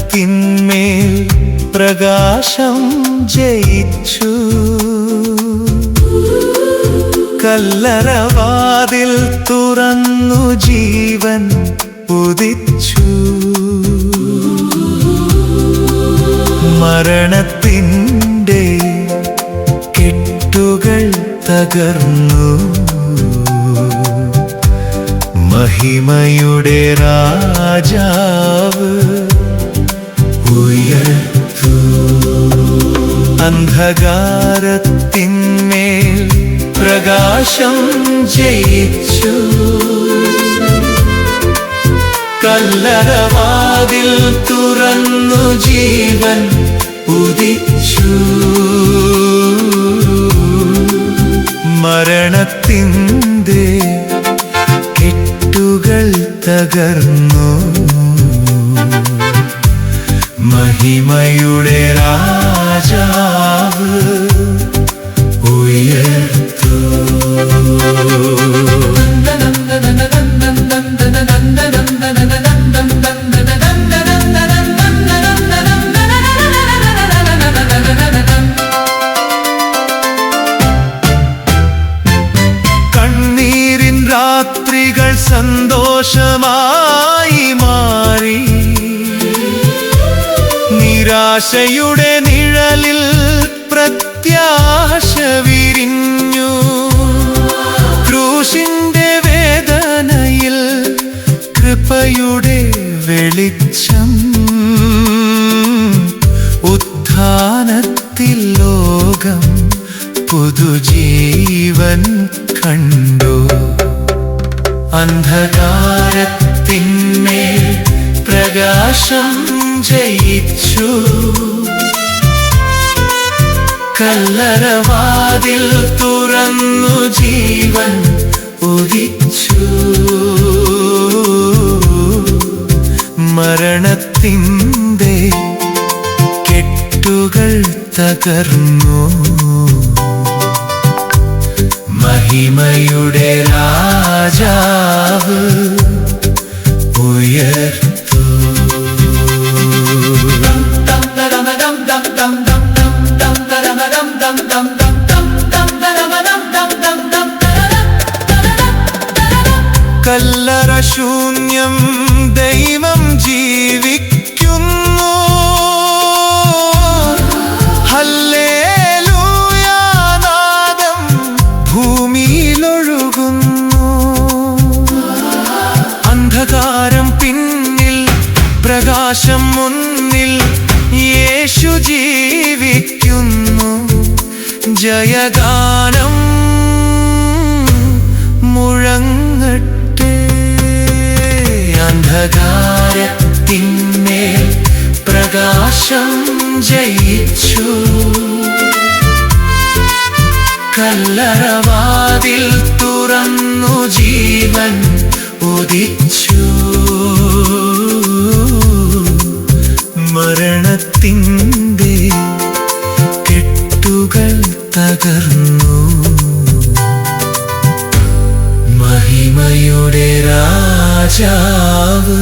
അന്ധകാരത്തിന്മേൽ പ്രകാശം ജയിച്ചു, കല്ലറവാതിൽ തുറന്നു ജീവൻ ഉദിച്ചു. മരണത്തിൻ്റെ കെട്ടുകൾ തകർന്നു, മഹിമയുടെ രാജാവ് ഉയർത്തു. അന്ധകാരത്തിന്മേൽ പ്രകാശം ജയിച്ചു, കല്ലറവാതിൽ തുറന്നു ജീവൻ ഉദിച്ചു. മരണത്തിൻ്റെ കെട്ടുകൾ തകർന്നു, മഹിമയുടെ രാജാവ് ഉയർത്തു. കണ്ണീരിൻ രാത്രികൾ സന്തോഷമായി മാറി, നിരാശയുടെ നിഴലിൽ പ്രത്യാശ വിരിഞ്ഞു. ക്രൂശിന്റെ വേദനയിൽ കൃപയുടെ വെളിച്ചം, ഉത്ഥാനത്തിൽ ലോകം പുതുജീവൻ കണ്ടു. അന്ധകാരത്തിന്മേൽ പ്രകാശം ജയിച്ചു, കല്ലറവാതിൽ തുറന്നു ജീവൻ ഉദിച്ചു. മരണത്തിൻ്റെ കെട്ടുകൾ തകർന്നു, മഹിമയുടെ രാജാവ് ഉയർത്തു. കല്ലറ ശൂന്യം, ദൈവം ജീവിക്കുന്നു. ഹല്ലേലൂയ നാദം ഭൂമിയിലൊഴുകുന്നു. അന്ധകാരം പിന്നിൽ, പ്രകാശം മുന്നിൽ, യേശു ജീവിക്കുന്നു. ജയഗാനം മുഴങ്ങട്ടെ. അന്ധകാരത്തിന്മേൽ പ്രകാശം ജയിച്ചു, കല്ലറവാതിൽ തുറന്നു ജീവൻ ഉദിച്ചു. മരണത്തിൻ്റെ കെട്ടുകൾ തകർന്നു, മഹിമയുടെ രാജാവ്